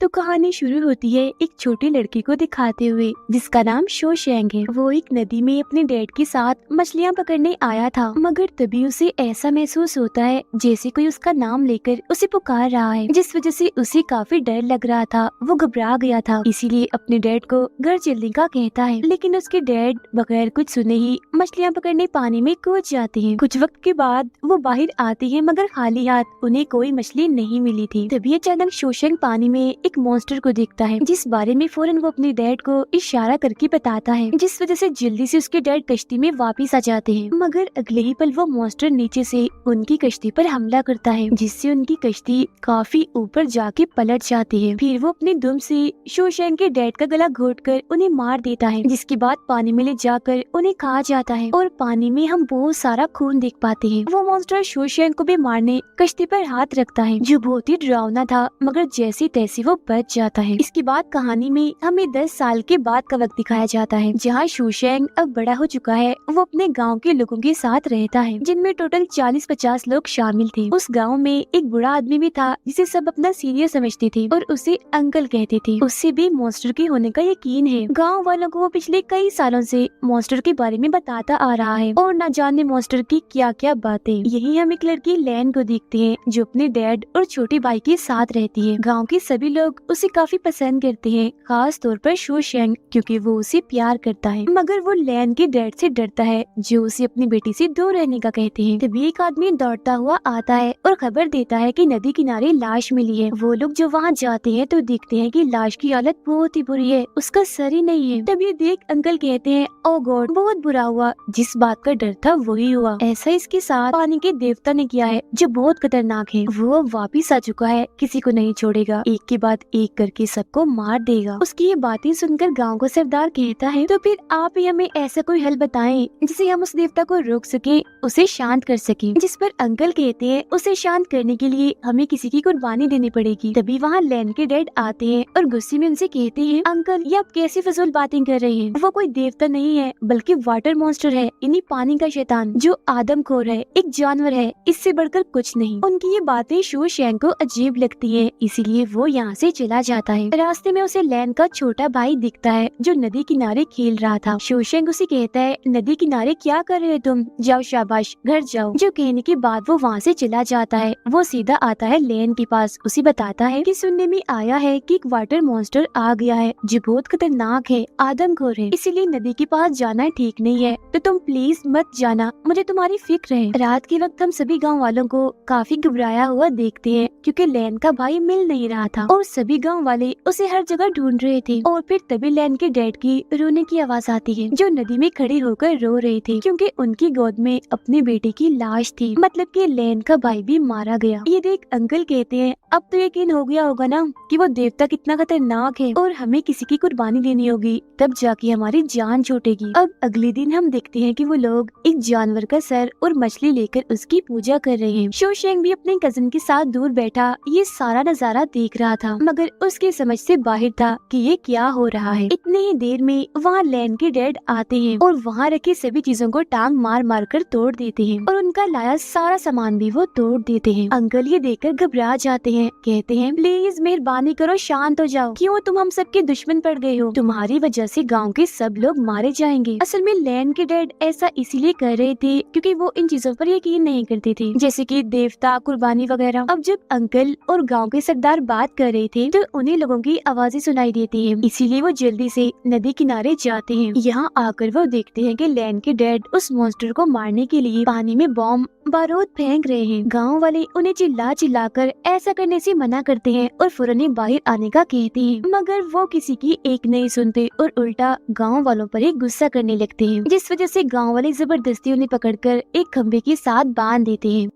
तो कहानी शुरू होती है एक छोटी लड़की को दिखाते हुए जिसका नाम शोशैंग है। वो एक नदी में अपने डैड के साथ मछलियाँ पकड़ने आया था, मगर तभी उसे ऐसा महसूस होता है जैसे कोई उसका नाम लेकर उसे पुकार रहा है, जिस वजह से उसे काफी डर लग रहा था। वो घबरा गया था, इसीलिए अपने डैड को घर चलने का कहता है, लेकिन उसके डैड बगैर कुछ सुने ही मछलियाँ पकड़ने पानी में कूद जाते हैं। कुछ वक्त के बाद वो बाहर आती है, मगर खाली हाथ उन्हें कोई मछली नहीं मिली थी। तभी अचानक शोशैंग पानी में एक मॉन्स्टर को देखता है, जिस बारे में फौरन वो अपने डैड को इशारा करके बताता है, जिस वजह से जल्दी से उसके डैड कश्ती में वापस आ जाते हैं। मगर अगले ही पल वो मॉन्स्टर नीचे से उनकी कश्ती पर हमला करता है, जिससे उनकी कश्ती काफी ऊपर जाके पलट जाती है। फिर वो अपने दुम से शोशैंग के डैड का गला घोटकर उन्हें मार देता है, जिसके बाद पानी में ले जाकर उन्हें खा जाता है और पानी में हम बहुत सारा खून देख पाते हैं। वो मॉन्स्टर शोशैंग को भी मारने कश्ती पर हाथ रखता है, जो बहुत ही डरावना था, मगर जैसे तैसे वो बच जाता है। इसके बाद कहानी में हमें 10 साल के बाद का वक्त दिखाया जाता है, जहाँ शोशैंग अब बड़ा हो चुका है। वो अपने गांव के लोगों के साथ रहता है, जिनमें टोटल 40-50 लोग शामिल थे। उस गांव में एक बूढ़ा आदमी भी था, जिसे सब अपना सीनियर समझते थे और उसे अंकल कहते थे। उससे भी मॉन्स्टर के होने का यकीन है। गाँव वालों को वो पिछले कई सालों से मॉन्स्टर के बारे में बताता आ रहा है और न जाने मॉन्स्टर की क्या क्या बातें। यही हम एक लड़की लैन को देखते हैं, जो अपने डैड और छोटे भाई के साथ रहती है। गाँव के सभी लोग उसे काफी पसंद करते हैं, खास तौर पर शोशैंग, क्योंकि वो उसे प्यार करता है। मगर वो लैन के डैड से डरता है, जो उसे अपनी बेटी से दूर रहने का कहते हैं। तभी एक आदमी दौड़ता हुआ आता है और खबर देता है कि नदी किनारे लाश मिली है। वो लोग जो वहाँ जाते हैं तो देखते हैं कि लाश की हालत बहुत ही बुरी है, उसका सर ही नहीं है। तभी देख अंकल कहते हैं, ओ गॉड, बहुत बुरा हुआ, जिस बात का डर था वही हुआ। ऐसा इसके साथ पानी के देवता ने किया है, जो बहुत खतरनाक है। वो वापिस आ चुका है, किसी को नहीं छोड़ेगा, एक के बाद एक करके सबको मार देगा। उसकी ये बातें सुनकर गांव का सरदार कहता है, तो फिर आप ही हमें ऐसा कोई हल बताएं जिससे हम उस देवता को रोक सके, उसे शांत कर सके। जिस पर अंकल कहते हैं, उसे शांत करने के लिए हमें किसी की कुर्बानी देनी पड़ेगी। तभी वहाँ लैन के डैड आते हैं और गुस्से में उनसे कहते हैं, अंकल ये आप कैसी फजूल बातें कर रहे हैं। वो कोई देवता नहीं है, बल्कि वाटर मॉन्स्टर है, इन्हीं पानी का शैतान, जो आदमखोर है, एक जानवर है, इससे बढ़कर कुछ नहीं। उनकी ये बातें शोशैंग को अजीब लगती है, इसीलिए वो यहाँ से चला जाता है। रास्ते में उसे लैन का छोटा भाई दिखता है, जो नदी किनारे खेल रहा था। शोशैंग उसे कहता है, नदी किनारे क्या कर रहे हो तुम, जाओ शाबाश, घर जाओ। जो कहने के बाद वो वहाँ से चला जाता है। वो सीधा आता है लैन के पास, उसे बताता है कि सुनने में आया है कि एक वाटर मॉन्स्टर आ गया है, जो बहुत खतरनाक है, आदमखोर है, इसीलिए नदी के पास जाना ठीक नहीं है, तो तुम प्लीज मत जाना, मुझे तुम्हारी फिक्र है। रात के वक्त हम सभी गाँव वालों को काफी घबराया हुआ देखते हैं, क्योंकि लैन का भाई मिल नहीं रहा था और सभी गांव वाले उसे हर जगह ढूंढ रहे थे। और फिर तभी लैन के डैड की रोने की आवाज आती है, जो नदी में खड़े होकर रो रहे थे, क्योंकि उनकी गोद में अपने बेटे की लाश थी, मतलब कि लैन का भाई भी मारा गया। ये देख अंकल कहते हैं, अब तो यकीन हो गया होगा ना कि वो देवता कितना खतरनाक है और हमें किसी की कुर्बानी देनी होगी, तब जाके हमारी जान छूटेगी। अब अगले दिन हम देखते हैं कि वो लोग एक जानवर का सर और मछली लेकर उसकी पूजा कर रहे हैं। शोशैंग भी अपने कजिन के साथ दूर बैठा ये सारा नजारा देख रहा था, मगर उसके समझ से बाहर था कि ये क्या हो रहा है। इतने ही देर में वहाँ लैन के डैड आते हैं और वहाँ रखे सभी चीजों को टांग मार मार कर तोड़ देते हैं और उनका लाया सारा सामान भी वो तोड़ देते हैं। अंकल ये देखकर घबरा जाते हैं, कहते हैं, प्लीज मेहरबानी करो, शांत हो जाओ, क्यों तुम हम सबके दुश्मन पड़ गए हो, तुम्हारी वजह से गाँव के सब लोग मारे जाएंगे। असल में लैन के डैड ऐसा इसीलिए कर रहे थे क्योंकि वो इन चीजों पर यकीन नहीं करते थे, जैसे कि देवता, कुर्बानी वगैरह। अब जब अंकल और गांव के सरदार बात कर रहे थे तो उन्हीं लोगों की आवाजें सुनाई देती हैं, इसीलिए वो जल्दी से नदी किनारे जाते हैं। यहाँ आकर वो देखते हैं कि लैन के डैड उस मॉन्स्टर को मारने के लिए पानी में बॉम्ब बारूद फेंक रहे हैं। गांव वाले उन्हें चिल्ला चिल्ला कर ऐसा करने से मना करते हैं और फौरन बाहर आने का कहते हैं, मगर वो किसी की एक नहीं सुनते और उल्टा गांव वालों पर ही गुस्सा करने लगते हैं, जिस वजह से गांव वाले जबरदस्ती उन्हें पकड़कर एक खंबे के साथ बांध देते हैं।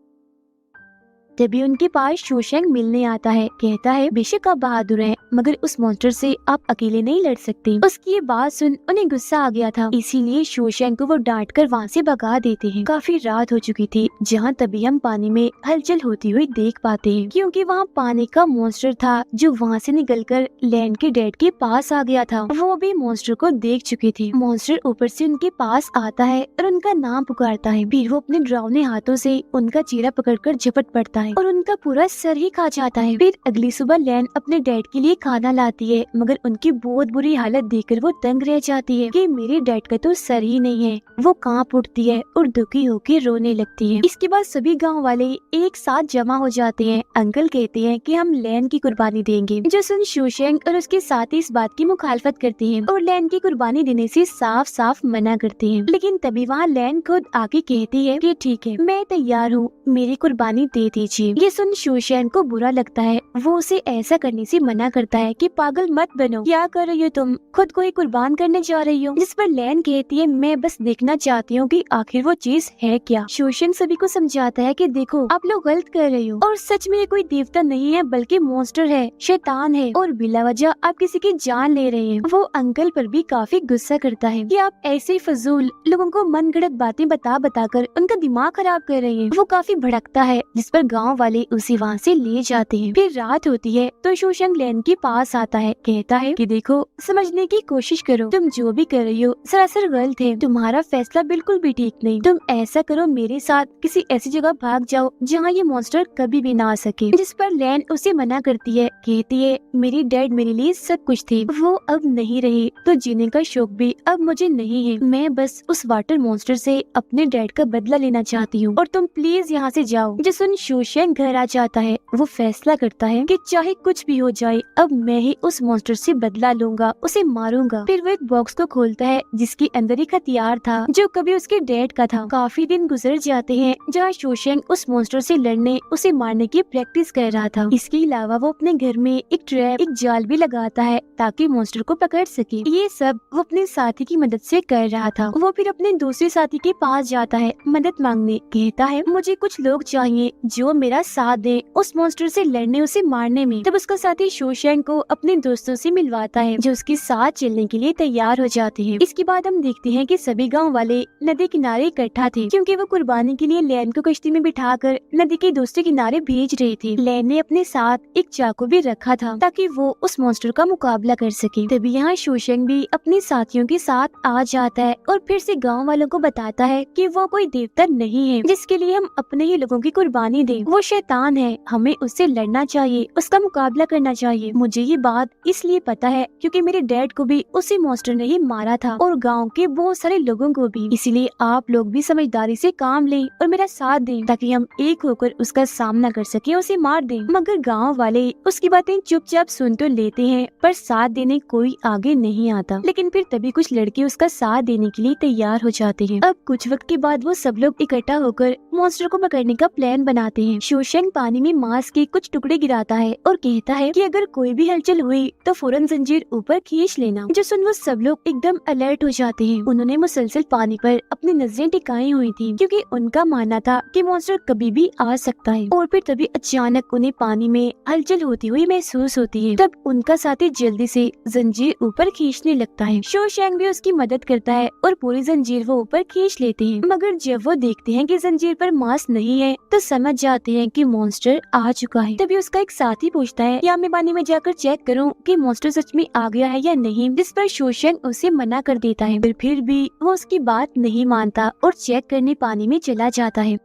तभी उनके पास शोशैंग मिलने आता है, कहता है, बेशक आप बहादुर हैं, मगर उस मॉन्स्टर से आप अकेले नहीं लड़ सकते। उसकी ये बात सुन उन्हें गुस्सा आ गया था, इसीलिए शोशैंग को वो डांट कर वहाँ से भगा देते हैं। काफी रात हो चुकी थी, जहाँ तभी हम पानी में हलचल होती हुई देख पाते हैं, क्योंकि वहाँ पानी का मॉन्स्टर था, जो वहाँ से निकलकर लैन के डैड के पास आ गया था। वो भी मॉन्स्टर को देख चुके थे। मॉन्स्टर ऊपर से उनके पास आता है और उनका नाम पुकारता है। फिर वो अपने डरावने हाथों से उनका चेहरा पकड़कर झपट पड़ता है। है और उनका पूरा सर ही खा जाता है। फिर अगली सुबह लैन अपने डैड के लिए खाना लाती है, मगर उनकी बहुत बुरी हालत देखकर वो तंग रह जाती है कि मेरे डैड का तो सर ही नहीं है। वो कांप उठती है और दुखी होकर रोने लगती है। इसके बाद सभी गांव वाले एक साथ जमा हो जाते हैं। अंकल कहते हैं कि हम लैन की कुर्बानी देंगे, जो सुन शोशेंग और उसके साथी इस बात की मुखालफत करते हैं और लैन की कुर्बानी देने से साफ साफ मना करते हैं। लेकिन तभी वहाँ लैन खुद आके कहती है कि ठीक है, मैं तैयार हूँ, मेरी कुर्बानी दे दीजिए। ये सुन शोशेंग को बुरा लगता है। वो उसे ऐसा करने से मना करता है कि पागल मत बनो, क्या कर रही हो तुम, खुद को ही कुर्बान करने जा रही हो। जिस पर लैन कहती है मैं बस देखना चाहती हूँ कि आखिर वो चीज है क्या। शोशेंग सभी को समझाता है कि देखो आप लोग गलत कर रहे हो और सच में ये कोई देवता नहीं है बल्कि मॉन्स्टर है, शैतान है और बिला वजह आप किसी की जान ले रहे हैं। वो अंकल पर भी काफी गुस्सा करता है कि आप ऐसे ही फजूल लोगों को मन गढ़ंत बातें बता कर उनका दिमाग खराब कर रहे हैं। वो काफी भड़कता है, जिस पर गांव वाले उसे वहाँ से ले जाते हैं। फिर रात होती है तो शोशेंग लैन के पास आता है, कहता है कि देखो समझने की कोशिश करो, तुम जो भी कर रही हो सरासर गलत है, तुम्हारा फैसला बिल्कुल भी ठीक नहीं। तुम ऐसा करो, मेरे साथ किसी ऐसी जगह भाग जाओ जहाँ ये मॉन्स्टर कभी भी ना आ सके। जिस पर लैन उसे मना करती है, कहती है मेरी डैड मेरे लिए सब कुछ थे, वो अब नहीं रहे तो जीने का शौक भी अब मुझे नहीं है। मैं बस उस वाटर मॉन्स्टर से अपने डैड का बदला लेना चाहती हूँ और तुम प्लीज यहाँ से जाओ। जो सुन शोशेंग घर आ जाता है। वो फैसला करता है कि चाहे कुछ भी हो जाए अब मैं ही उस मॉन्स्टर से बदला लूंगा, उसे मारूंगा। फिर वो एक बॉक्स को खोलता है जिसके अंदर एक हथियार था जो कभी उसके डैड का था। काफी दिन गुजर जाते हैं जहाँ शोशेंग उस मॉन्स्टर से लड़ने, उसे मारने की प्रैक्टिस कर रहा था। इसके अलावा वो अपने घर में एक ट्रैप, एक जाल भी लगाता है ताकि मॉन्स्टर को पकड़ सके। ये सब वो अपने साथी की मदद से कर रहा था। वो फिर अपने दूसरे साथी के पास जाता है मदद मांगने, कहता है मुझे कुछ लोग चाहिए जो मेरा साथ दे उस मॉन्स्टर से लड़ने, उसे मारने में। तब उसका साथी शोशेंग को अपने दोस्तों से मिलवाता है जो उसके साथ चलने के लिए तैयार हो जाते हैं। इसके बाद हम देखते हैं कि सभी गांव वाले नदी किनारे इकट्ठा थे क्योंकि वो कुर्बानी के लिए लैन को कश्ती में बिठाकर नदी के दूसरे किनारे भेज रहे थे। लैन ने अपने साथ एक चाकू भी रखा था ताकि वो उस मॉन्स्टर का मुकाबला कर सके। तभी यहाँ शोशेंग भी अपने साथियों के साथ आ जाता है और फिर से गांव वालों को बताता है कि वो कोई देवता नहीं है जिसके लिए हम अपने ही लोगों की कुर्बानी दें। वो शैतान है, हमें उससे लड़ना चाहिए, उसका मुकाबला करना चाहिए। मुझे ये बात इसलिए पता है क्योंकि मेरे डैड को भी उसी मॉन्स्टर ने ही मारा था और गांव के बहुत सारे लोगों को भी। इसीलिए आप लोग भी समझदारी से काम लें और मेरा साथ दें ताकि हम एक होकर उसका सामना कर सके, उसे मार दें। मगर गांव वाले उसकी बातें चुपचाप सुन तो लेते हैं पर साथ देने कोई आगे नहीं आता। लेकिन फिर तभी कुछ लड़के उसका साथ देने के लिए तैयार हो जाते हैं। अब कुछ वक्त के बाद वो सब लोग इकट्ठा होकर मॉन्स्टर को पकड़ने का प्लान बनाते हैं। शोशेंग पानी में मांस के कुछ टुकड़े गिराता है और कहता है कि अगर कोई भी हलचल हुई तो फौरन जंजीर ऊपर खींच लेना। जो सुन वो सब लोग एकदम अलर्ट हो जाते हैं। उन्होंने मुसलसल पानी पर अपनी नजरें टिकाई हुई थी क्योंकि उनका मानना था कि मॉन्स्टर कभी भी आ सकता है। और फिर तभी अचानक उन्हें पानी में हलचल होती हुई महसूस होती है। तब उनका साथी जल्दी से जंजीर ऊपर खींचने लगता है। शोशेंग भी उसकी मदद करता है और पूरी जंजीर वो ऊपर खींच लेते हैं। मगर जब वो देखते हैं कि जंजीर पर मांस नहीं है तो समझ जाते हैं कि मॉन्स्टर आ चुका है। तभी उसका एक साथी पूछता है या मैं पानी में जाकर चेक करूं कि मॉन्स्टर सच में आ गया है या नहीं, जिस पर शोशेंग उसे मना कर देता है। फिर भी वो उसकी बात नहीं मानता और चेक करने पानी में चला जाता है।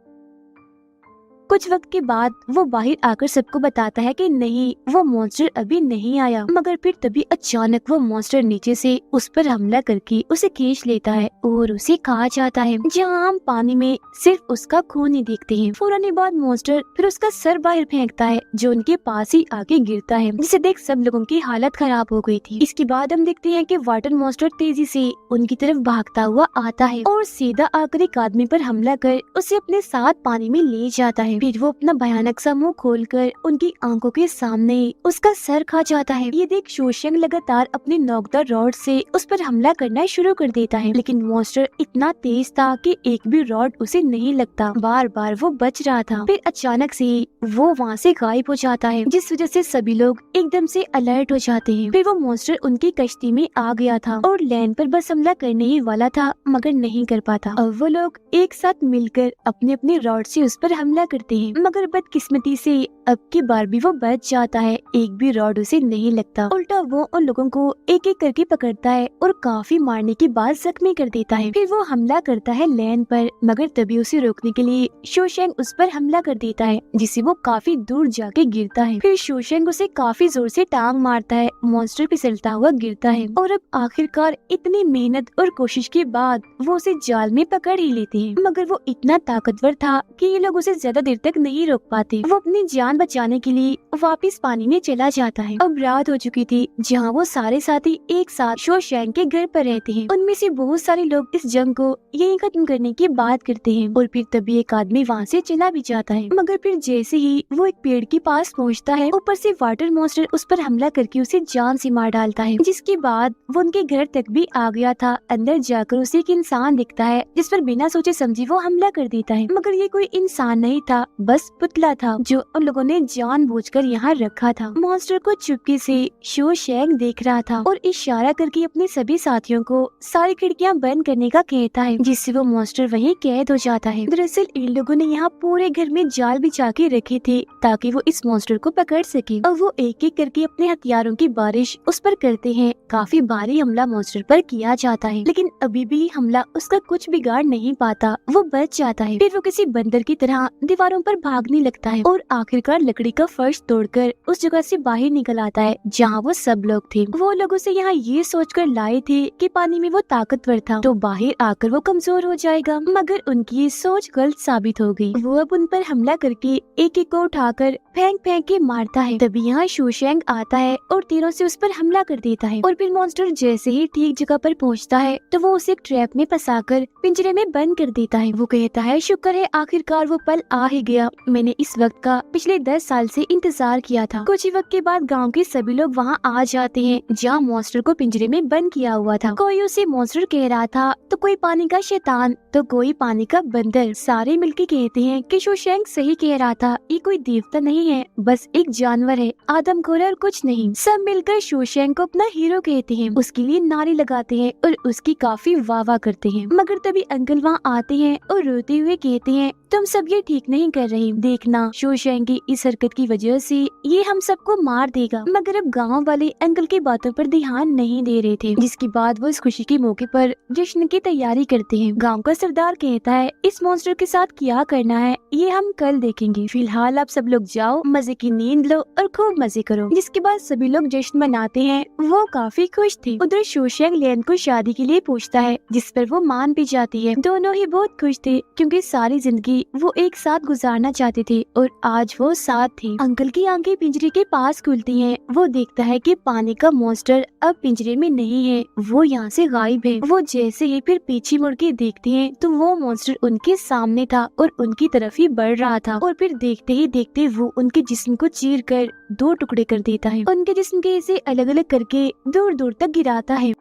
कुछ वक्त के बाद वो बाहर आकर सबको बताता है कि नहीं, वो मॉन्स्टर अभी नहीं आया। मगर फिर तभी अचानक वो मॉन्स्टर नीचे से उस पर हमला करके उसे खींच लेता है और उसे खा जाता है। जहाँ हम पानी में सिर्फ उसका खून ही देखते हैं। फौरन बाद मॉन्स्टर फिर उसका सर बाहर फेंकता है जो उनके पास ही आके गिरता है, जिसे देख सब लोगों की हालत खराब हो गई थी। इसके बाद हम देखते हैं कि वाटर मॉन्स्टर तेजी से उनकी तरफ भागता हुआ आता है और सीधा आकर एक आदमी पर हमला कर उसे अपने साथ पानी में ले जाता है। फिर वो अपना भयानक सा मुंह खोलकर उनकी आंखों के सामने उसका सर खा जाता है। ये देख शोशेंग लगातार अपने नोकदार रॉड से उस पर हमला करना शुरू कर देता है, लेकिन मॉन्स्टर इतना तेज था कि एक भी रॉड उसे नहीं लगता। बार बार वो बच रहा था। फिर अचानक से वो वहाँ से गायब हो जाता है, जिस वजह से सभी लोग एकदम से अलर्ट हो जाते हैं। फिर वो मॉन्स्टर उनकी कश्ती में आ गया था और लैंड पर बस हमला करने ही वाला था मगर नहीं कर पाता। अब वो लोग एक साथ मिलकर अपने अपने रॉड से उस पर हमला करते करते हैं, मगर बदकिस्मती से अब की बार भी वो बच जाता है। एक भी रॉड उसे नहीं लगता, उल्टा वो उन लोगों को एक एक करके पकड़ता है और काफी मारने के बाद जख्मी कर देता है। फिर वो हमला करता है लैन पर, मगर तभी उसे रोकने के लिए शोशैंग उस पर हमला कर देता है, जिससे वो काफी दूर जाके गिरता है। फिर शोशैंग उसे काफी जोर से टांग मारता है, मॉन्स्टर फिसलता हुआ गिरता है और अब आखिरकार इतनी मेहनत और कोशिश के बाद वो उसे जाल में पकड़ ही लेते हैं। मगर वो इतना ताकतवर था कि ये लोग उसे ज्यादा देर तक नहीं रोक पाते। वो अपनी जान बचाने के लिए वापस पानी में चला जाता है। अब रात हो चुकी थी, जहाँ वो सारे साथी एक साथ शोशैंग के घर पर रहते हैं। उनमें से बहुत सारे लोग इस जंग को यहीं खत्म करने की बात करते हैं और फिर तभी एक आदमी वहाँ से चला भी जाता है। मगर फिर जैसे ही वो एक पेड़ के पास पहुँचता है, ऊपर से वाटर मॉन्स्टर उस पर हमला करके उसे जान से मार डालता है। जिसके बाद वो उनके घर तक भी आ गया था। अंदर जाकर उसे एक इंसान दिखता है, जिस पर बिना सोचे समझे वो हमला कर देता है। मगर ये कोई इंसान नहीं था, बस पुतला था जो उन लोगों ने जानबूझकर यहाँ रखा था। मॉन्स्टर को चुपके से शोशैंग देख रहा था और इशारा करके अपने सभी साथियों को सारी खिड़कियाँ बंद करने का कहता है, जिससे वो मॉन्स्टर वहीं कैद हो जाता है। दरअसल इन लोगों ने यहाँ पूरे घर में जाल बिछा के रखे थे ताकि वो इस मॉन्स्टर को पकड़ सके। और वो एक एक करके अपने हथियारों की बारिश उस पर करते हैं। काफी भारी हमला मॉन्स्टर पर किया जाता है, लेकिन अभी भी हमला उसका कुछ बिगाड़ नहीं पाता। वो बच जाता है। फिर वो किसी बंदर की तरह दीवारों पर भागने लगता है और आखिरकार लकड़ी का फर्श तोड़कर उस जगह से बाहर निकल आता है जहाँ वो सब लोग थे। वो लोग उसे यहाँ ये सोचकर लाए थे कि पानी में वो ताकतवर था तो बाहर आकर वो कमजोर हो जाएगा, मगर उनकी ये सोच गलत साबित हो गई। वो अब उन पर हमला करके एक एक को उठाकर फेंक फेंक के मारता है। तभी यहाँ शोशैंग आता है और तीरों से उस पर हमला कर देता है। और फिर मॉन्स्टर जैसे ही ठीक जगह पर पहुँचता है तो वो उसे एक ट्रैप में फंसाकर पिंजरे में बंद कर देता है। वो कहता है, शुक्र है आखिरकार वो पल आ ही गया। मैंने इस वक्त का पिछले 10 साल से इंतजार किया था। कुछ ही वक्त के बाद गांव के सभी लोग वहां आ जाते हैं जहां मॉन्स्टर को पिंजरे में बंद किया हुआ था। कोई उसे मॉन्स्टर कह रहा था तो कोई पानी का शैतान तो कोई पानी का बंदर। सारे मिलके कहते हैं कि शोशैंग सही कह रहा था, ये कोई देवता नहीं है, बस एक जानवर है, आदमखोर और कुछ नहीं। सब मिलकर शोशैंग को अपना हीरो कहते हैं, उसके लिए नारे लगाते हैं और उसकी काफी वाह करते हैं। मगर तभी अंकल वहाँ आते हैं और रोते हुए कहते हैं, तुम सब ये ठीक नहीं कर रही, देखना शोशैंग की इस हरकत की वजह से ये हम सबको मार देगा। मगर अब गांव वाले अंकल की बातों पर ध्यान नहीं दे रहे थे, जिसके बाद वो इस खुशी के मौके पर जश्न की तैयारी करते हैं। गांव का सरदार कहता है, इस मॉन्स्टर के साथ क्या करना है ये हम कल देखेंगे, फिलहाल आप सब लोग जाओ, मजे की नींद लो और खूब मजे करो। जिसके बाद सभी लोग जश्न मनाते हैं। वो काफी खुश थे। उधर शोशैंग लैन को शादी के लिए पूछता है, जिस पर वो मान भी जाती है। दोनों ही बहुत खुश थे क्योंकि सारी जिंदगी वो एक साथ गुजारना चाहते थे और आज वो साथ थे। अंकल की आंखें पिंजरे के पास खुलती हैं। वो देखता है कि पानी का मॉन्स्टर अब पिंजरे में नहीं है, वो यहाँ से गायब है। वो जैसे ही फिर पीछे मुड़ के देखते हैं तो वो मॉन्स्टर उनके सामने था और उनकी तरफ ही बढ़ रहा था। और फिर देखते ही देखते वो उनके जिस्म को चीर कर 2 टुकड़े कर देता है। उनके जिस्म के ऐसे अलग अलग करके दूर दूर तक गिराता है।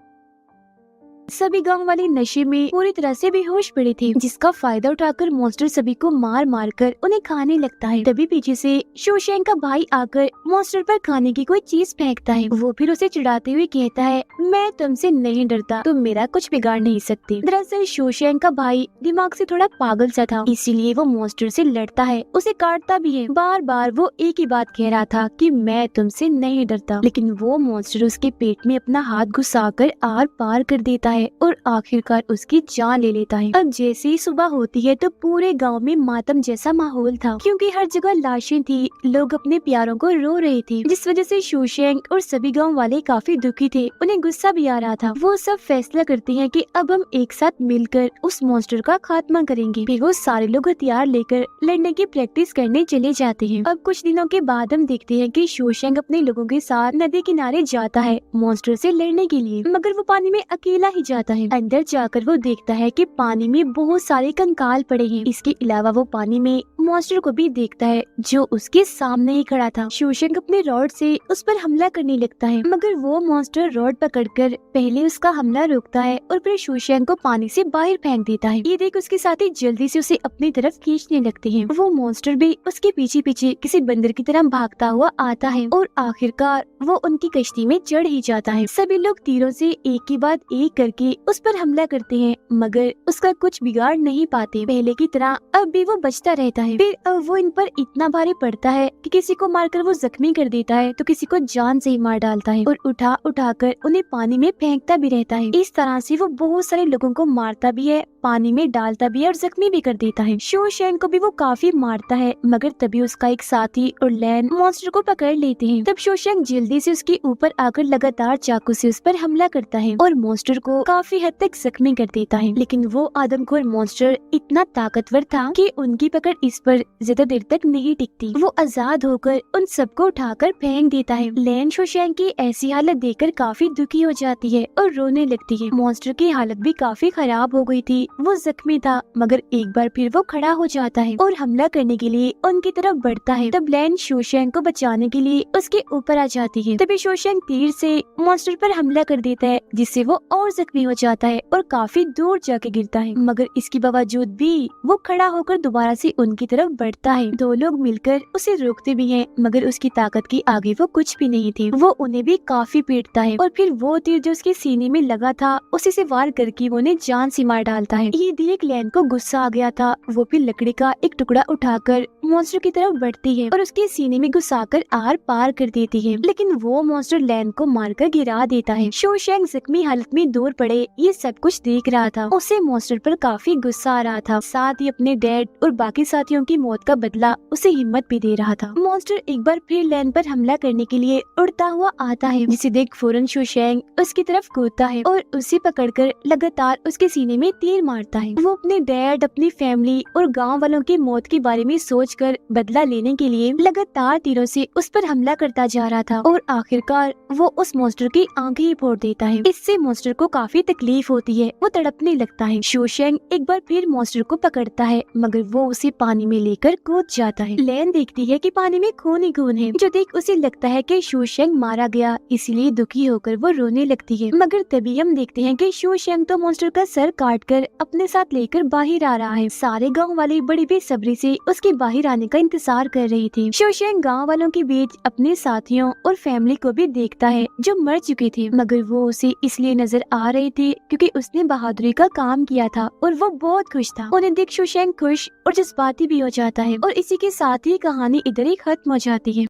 सभी गांव वाले नशे में पूरी तरह से बेहोश पड़े थे, जिसका फायदा उठाकर मॉन्स्टर सभी को मार मार कर उन्हें खाने लगता है। तभी पीछे से शोशैंग का भाई आकर मॉन्स्टर पर खाने की कोई चीज फेंकता है। वो फिर उसे चिढ़ाते हुए कहता है, मैं तुमसे नहीं डरता, तुम मेरा कुछ बिगाड़ नहीं सकती। दरअसल शोशैंग का भाई दिमाग से थोड़ा पागल सा था, इसीलिए वो मॉन्स्टर से लड़ता है, उसे काटता भी है। बार बार वो एक ही बात कह रहा था कि मैं तुमसे नहीं डरता, लेकिन वो मॉन्स्टर उसके पेट में अपना हाथ घुसाकर आर पार कर देता है और आखिरकार उसकी जान ले लेता है। अब जैसे ही सुबह होती है तो पूरे गांव में मातम जैसा माहौल था, क्योंकि हर जगह लाशें थी, लोग अपने प्यारों को रो रहे थे, जिस वजह से शोशैंग और सभी गांव वाले काफी दुखी थे। उन्हें गुस्सा भी आ रहा था। वो सब फैसला करते हैं कि अब हम एक साथ मिलकर उस मॉन्स्टर का खात्मा करेंगे। फिर वो सारे लोग हथियार लेकर लड़ने की प्रैक्टिस करने चले जाते हैं। अब कुछ दिनों के बाद हम देखते हैं कि शोशैंग अपने लोगों के साथ नदी किनारे जाता है मॉन्स्टर से लड़ने के लिए, मगर वो पानी में अकेला ही जाता है। अंदर जाकर वो देखता है कि पानी में बहुत सारे कंकाल पड़े हैं। इसके अलावा वो पानी में मॉन्स्टर को भी देखता है जो उसके सामने ही खड़ा था। शोशैंग अपने रॉड से उस पर हमला करने लगता है, मगर वो मॉन्स्टर रॉड पकड़कर पहले उसका हमला रोकता है और फिर शोशैंग को पानी से बाहर फेंक देता है। ये देख उसके साथी जल्दी से उसे अपनी तरफ खींचने लगते हैं। वो मॉन्स्टर भी उसके पीछे पीछे किसी बंदर की तरह भागता हुआ आता है और आखिरकार वो उनकी कश्ती में चढ़ ही जाता है। सभी लोग तीरों से एक के बाद एक करके करके उस पर हमला करते हैं, मगर उसका कुछ बिगाड़ नहीं पाते। पहले की तरह अब भी वो बचता रहता है। फिर वो इन पर इतना भारी पड़ता है कि किसी को मारकर वो जख्मी कर देता है तो किसी को जान से ही मार डालता है और उठा उठा कर उन्हें पानी में फेंकता भी रहता है। इस तरह से वो बहुत सारे लोगों को मारता भी है, पानी में डालता भी है और जख्मी भी कर देता है। शो शैंग को भी वो काफी मारता है, मगर तभी उसका एक साथी और लैन मॉन्स्टर को पकड़ लेते हैं। तब शो शैंग जल्दी से उसके ऊपर आकर लगातार चाकू से उस पर हमला करता है और मॉन्स्टर को काफी हद तक जख्मी कर देता है। लेकिन वो आदमखोर मॉन्स्टर इतना ताकतवर था कि उनकी पकड़ इस पर ज्यादा देर तक नहीं टिकती। वो आजाद होकर उन सबको उठाकर फेंक देता है। लैन शो शैंग की ऐसी हालत देखकर काफी दुखी हो जाती है और रोने लगती है। मॉन्स्टर की हालत भी काफी खराब हो गई थी, वो जख्मी था, मगर एक बार फिर वो खड़ा हो जाता है और हमला करने के लिए उनकी तरफ बढ़ता है। तब लैन शो शैंग को बचाने के लिए उसके ऊपर आ जाती है। तभी शो शैंग तीर से मॉन्स्टर पर हमला कर देता है, जिससे वो और जख्मी हो जाता है और काफी दूर जाके गिरता है। मगर इसके बावजूद भी वो खड़ा होकर दोबारा से उनकी तरफ बढ़ता है। दो लोग मिलकर उसे रोकते भी हैं, मगर उसकी ताकत के आगे वो कुछ भी नहीं थे। वो उन्हें भी काफी पीटता है और फिर वो तीर जो उसके सीने में लगा था उसी से वार करके वो उन्हें जान से मार डालता है। ये देख लैन को गुस्सा आ गया था। वो फिर लकड़ी का एक टुकड़ा उठाकर मॉन्स्टर की तरफ बढ़ती है और उसके सीने में घुसाकर आर पार कर देती है, लेकिन वो मॉन्स्टर लैन को मारकर गिरा देता है। शो शैंग जख्मी हालत में दूर पड़े ये सब कुछ देख रहा था। उसे मॉन्स्टर पर काफी गुस्सा आ रहा था, साथ ही अपने डैड और बाकी साथियों की मौत का बदला उसे हिम्मत भी दे रहा था। मॉन्स्टर एक बार फिर लैन पर हमला करने के लिए उड़ता हुआ आता है, जिसे देख फौरन शो शैंग उसकी तरफ कूदता है और उसे पकड़कर लगातार उसके सीने में तीर मारता है। वो अपने डैड, अपनी फैमिली और गांव वालों की मौत के बारे में सोचकर बदला लेने के लिए लगातार तीरों से उस पर हमला करता जा रहा था और आखिरकार वो उस मॉन्स्टर की आंखें ही फोड़ देता है। इससे मॉन्स्टर को काफी तकलीफ होती है, वो तड़पने लगता है। शो शैंग एक बार फिर मॉन्स्टर को पकड़ता है, मगर वो उसे पानी में लेकर कूद जाता है। लैन देखती है कि पानी में खून ही खून है, जो देख उसे लगता है कि शो शैंग मारा गया, इसलिए दुखी होकर वो रोने लगती है। मगर तभी हम देखते हैं कि शो शैंग तो मॉन्स्टर का सर काटकर अपने साथ लेकर बाहर आ रहा है। सारे गांव वाले बड़ी बेसब्री से उसके बाहर आने का इंतजार कर रही थी। शो शैंग गांव वालों के बीच अपने साथियों और फैमिली को भी देखता है जो मर चुके थे, मगर वो उसे इसलिए नजर आ रहे थे क्योंकि उसने बहादुरी का काम किया था और वो बहुत खुश था। उन्हें देख शो शैंग खुश और जज्बाती भी हो जाता है और इसी के साथ ही कहानी इधर ही खत्म हो जाती है।